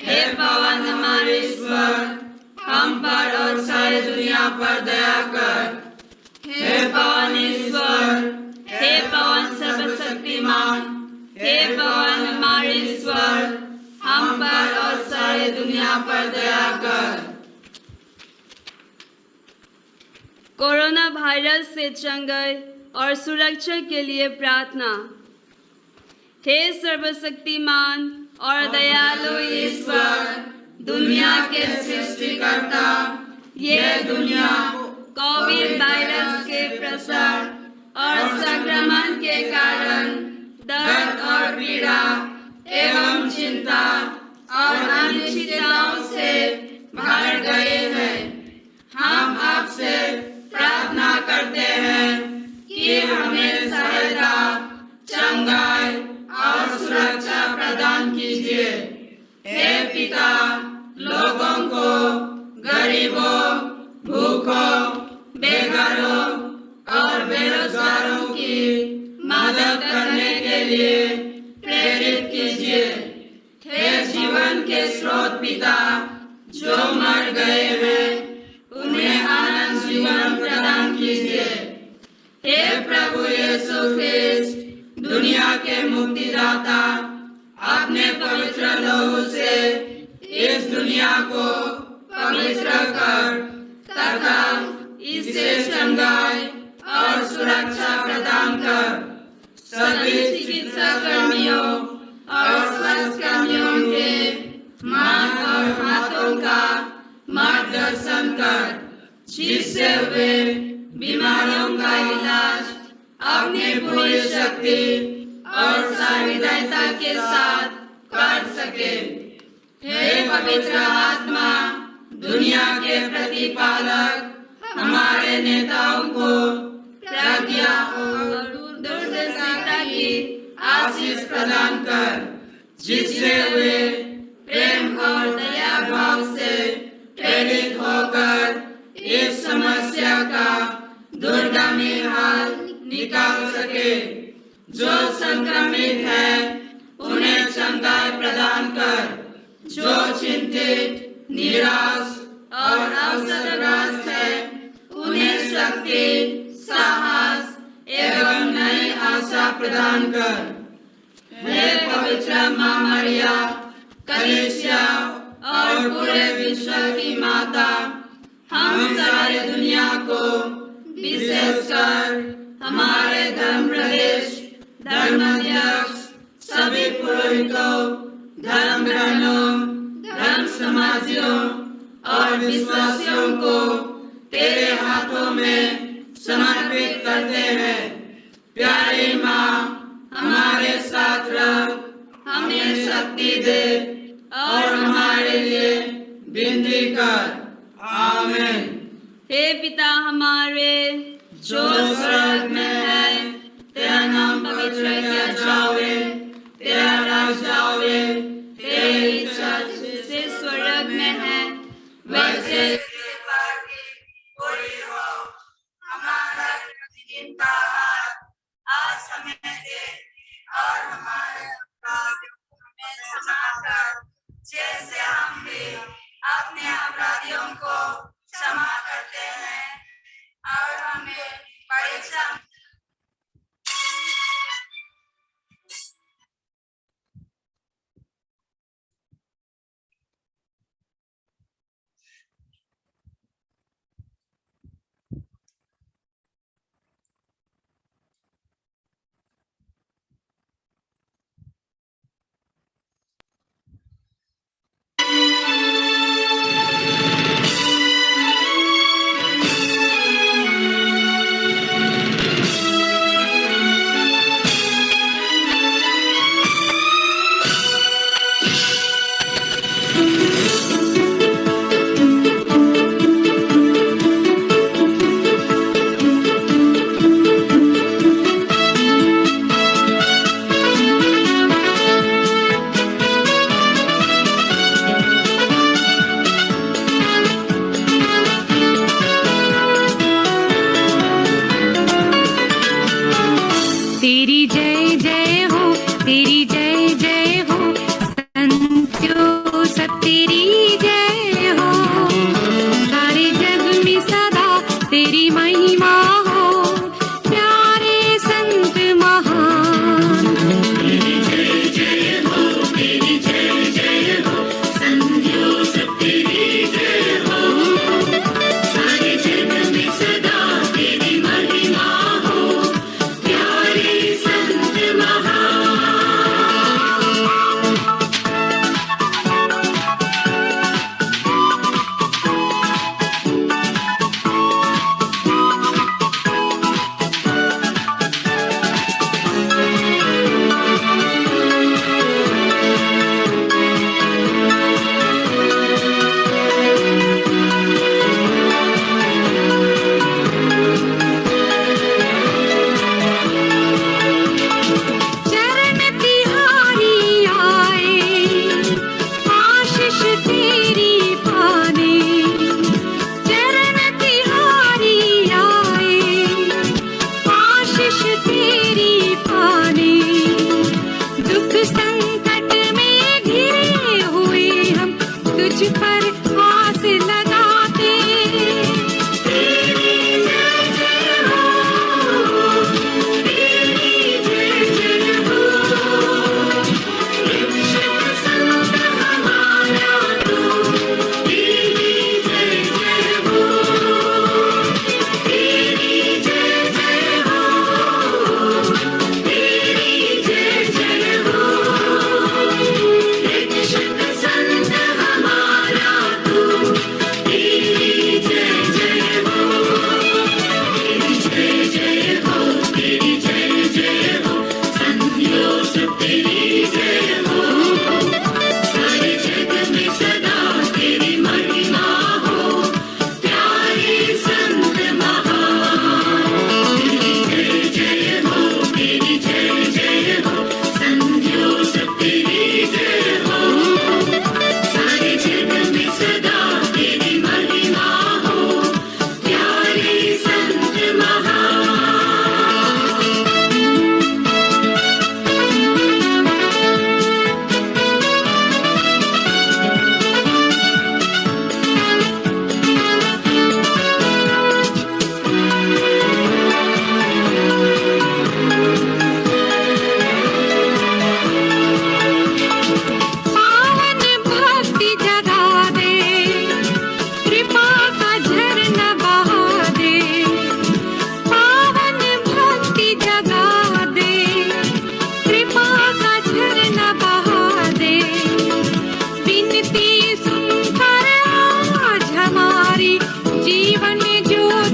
हे पवन हमारे ईश्वर, हम पर और सारी दुनिया पर दया कर। हे पवन शक्तिमान, हे भगवान हमारे ईश्वर, हम पर और सारी दुनिया पर दया कर। कोरोना वायरस से चंगाई और सुरक्षा के लिए प्रार्थना। हे सर्वशक्तिमान और दयालु ईश्वर, दुनिया के सृष्टिकर्ता, ये दुनिया कोविड वायरस के प्रसार और संक्रमण के कारण दर्द और पीड़ा एवं चिंता और अनिश्चितताओं से भर गए हैं। हम आपसे प्रार्थना करते हैं कि हमें सहायता, चंगाई और सुरक्षा प्रदान कीजिए। हे पिता, लोगों को, गरीबों, भूखों, बेघरों और बेरोजगारों की मदद करने के लिए प्रेरित कीजिए। हे जीवन के स्रोत पिता, जो मर गए हैं उन्हें आनंद जीवन प्रदान कीजिए। हे प्रभु यीशु ख्रिस्ट, दुनिया के मुक्तिदाता, अपने पवित्र लहू से इस दुनिया को पवित्र कर तथा इसे चंगाई और सुरक्षा प्रदान कर। सभी चिकित्सा कर्मियों और स्वास्थ्य कर्मियों के मन और हाथों का मार्गदर्शन कर, जिससे वे बीमारियों का इलाज अपनी पूरी शक्ति और साविधता के साथ कर सके। हे पवित्र आत्मा, दुनिया के प्रतिपालक, हमारे नेताओं को प्रज्ञा और दूरदर्शिता की आशीष प्रदान कर, जिससे वे प्रेम और दया भाव से प्रेरित होकर इस समस्या का दूरगामी हल निकाल सके। जो संक्रमित है उन्हें चंगाई प्रदान कर, जो चिंतित, निराश और अवसादग्रस्त है उन्हें शक्ति, साहस एवं नई आशा प्रदान कर। हे पवित्र मां मरिया, कलीसिया और पूरे विश्व की माता, हम सारी दुनिया को, विशेषकर हमारे धर्म प्रदेश, धर्माध्यक्ष, सभी पुरोहितों, धर्म ग्रहणों, धर्म समाजियों और विश्वासियों को तेरे हाथों में समर्पित करते हैं। प्यारी माँ, हमारे साथ रह, हमें शक्ति दे और हमारे लिए विनती कर। आमीन। हे पिता हमारे जो स्वर्ग में है, तेरा नाम पवित्र किया जावे, तेरा राज्य आवे, तेरी इच्छा जैसे स्वर्ग में है वैसे पृथ्वी पर भी पूरी हो। हमारा प्रतिदिन का आहार आज हमें दे और हमारे अपराधों में क्षमा कर, जैसे हम भी अपने अपराधियों को क्षमा करते हैं, और हमें परीक्षा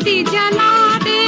बाती जला दे।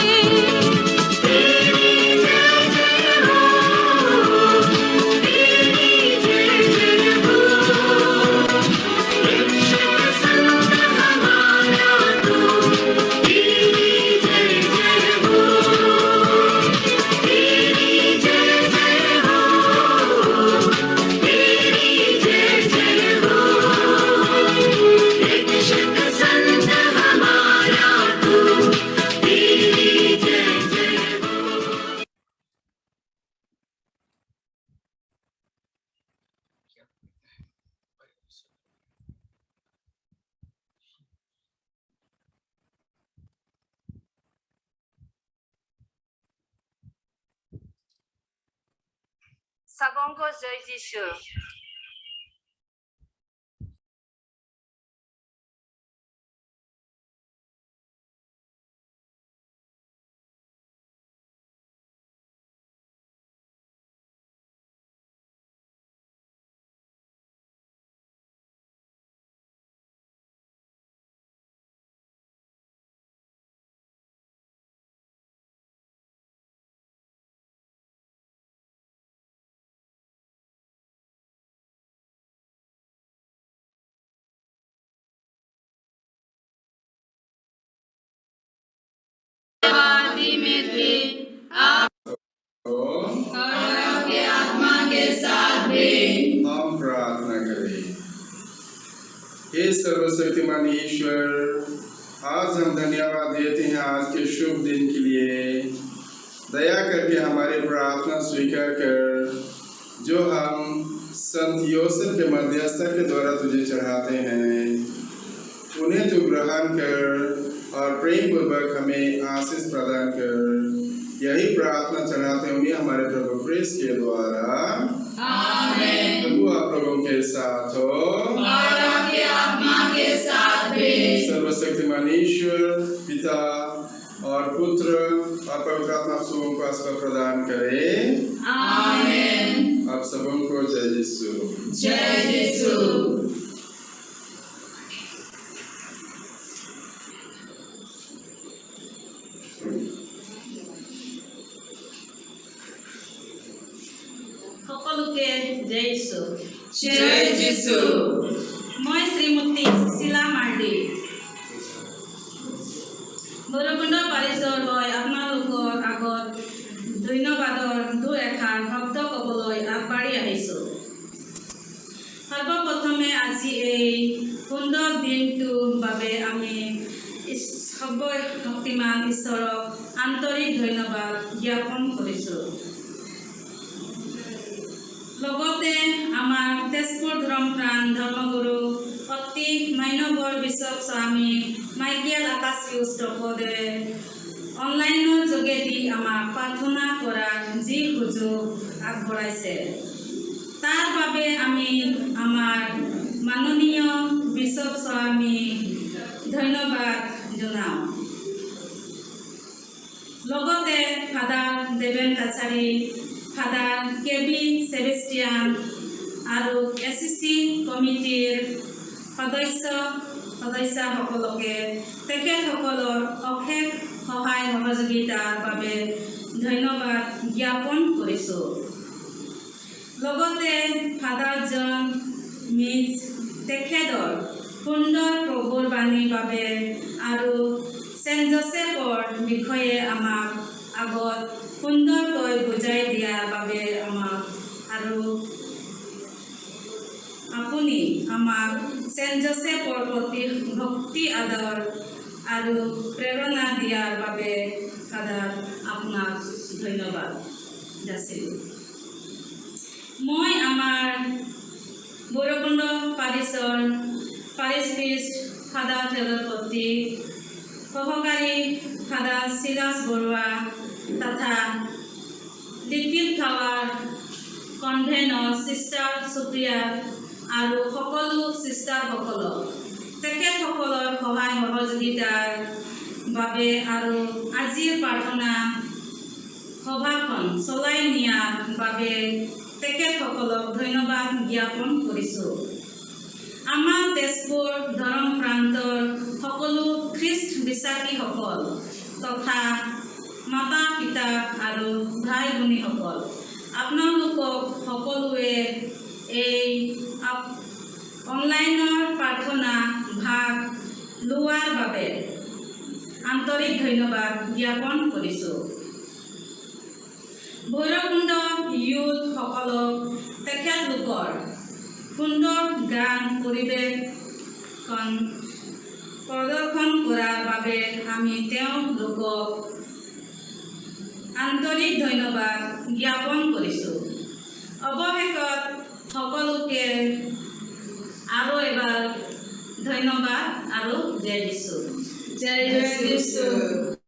सबों को जय यीशु। आदि में थे, आप और के आत्मा के साथ भी। हम प्रार्थना करें। हे सर्वशक्तिमान ईश्वर, आज हम धन्यवाद देते हैं आज के शुभ दिन के लिए। दया करके हमारी प्रार्थना स्वीकार कर, जो हम संत योसेफ के मध्यस्थता के द्वारा तुझे चढ़ाते हैं, उन्हें तू ग्रहण कर और प्रेम पूर्वक हमें आशीष प्रदान कर। यही प्रार्थना चढ़ाते हैं उन्हें हमारे प्रभु क्रिस्त के द्वारा। आमीन। प्रभु आप लोगों के साथ हो और आपके आत्मा के साथ भी। सर्वशक्तिमान ईश्वर पिता और पुत्र और पवित्र आत्मा सबों को आशीष प्रदान करे। आमीन। आप सबों को जय यीशु। जय यीशु। সকলোকে জয় যীশু। জয় যিশু। মই শ্ৰীমতী সুশীলা মাৰ্ডি, ভৈৰৱকুণ্ড পাৰিছৰ হৈ আপোনালোকৰ আগত ধন্যবাদৰ দুএষাৰ শব্দ ক'বলৈ আগবাঢ়ি আহিছোঁ। সৰ্বপ্ৰথমে আজি এই সুন্দৰ দিনটোৰ বাবে আমি সৰ্বশক্তিমান ঈশ্বৰক আন্তৰিক ধন্যবাদ জ্ঞাপন কৰিছোঁ। লগতে আমাৰ তেজপুৰ ধৰ্মপ্ৰাণ ধৰ্মগুৰু অতি মান্যবৰ বিশ্বপ স্বামী মাইকেল আকাশীউষ্টপদে অনলাইনৰ যোগেদি আমাক প্ৰাৰ্থনা কৰাৰ যি সুযোগ আগবঢ়াইছে, তাৰ বাবে আমি আমাৰ মাননীয় বিশ্বপ স্বামী ধন্যবাদ জনাওঁ। লগতে ফাদাৰ দেৱেন কাছাৰী, ফাদাৰ কেবি সেবেষ্টিয়ান আৰু এচিচি কমিটিৰ সদস্যসকলকে তেখেতসকলৰ অশেষ সহায় সহযোগিতাৰ বাবে ধন্যবাদ জ্ঞাপন কৰিছোঁ। লগতে ফাদাৰ জন মিজ তেখেতৰ সুন্দৰ প্ৰভুৰ বাণীৰ বাবে আৰু চেণ্ট জোচেফৰ বিষয়ে আমাক আগত সুন্দৰকৈ বুজাই দিয়াৰ বাবে আমাক আৰু আপুনি আমাক চেণ্ট জোচেফৰ প্ৰতি ভক্তি আদৰ আৰু প্ৰেৰণা দিয়াৰ বাবে ফাদাৰ আপোনাক ধন্যবাদ যাচিলোঁ। মই আমাৰ ভৈৰৱকুণ্ড পাৰিছৰ পাৰিছ প্ৰিষ্ট ফাদাৰ তেলপতি, সহকাৰী ফাদাৰ চিৰাজ বৰুৱা তথা লিটিল ফ্লাৱাৰ কনভেনৰ চিষ্টাৰ সুপ্ৰিয়া আৰু সকলো চিষ্টাৰসকলক তেখেতসকলৰ সহায় সহযোগিতাৰ বাবে আৰু আজিৰ প্ৰাৰ্থনা সভাখন চলাই নিয়াৰ বাবে তেখেতসকলক ধন্যবাদ জ্ঞাপন কৰিছোঁ। আমাৰ তেজপুৰ ধৰম প্ৰান্তৰ সকলো খ্ৰীষ্ট বিশ্বাসীসকল তথা মাতা পিতা আৰু ভাই ভনীসকল, আপোনালোকক সকলোৱে এই অনলাইনৰ প্ৰাৰ্থনা ভাগ লোৱাৰ বাবে আন্তৰিক ধন্যবাদ জ্ঞাপন কৰিছোঁ। ভৈৰৱকুণ্ড ইউথসকলক তেখেতলোকৰ সুন্দৰ গান পৰিৱেশন প্ৰদৰ্শন কৰাৰ বাবে আমি তেওঁলোকক আন্তৰিক ধন্যবাদ জ্ঞাপন কৰিছোঁ। অৱশেষত সকলোকে আৰু এবাৰ ধন্যবাদ আৰু জয় যীশু। জয় যীশু।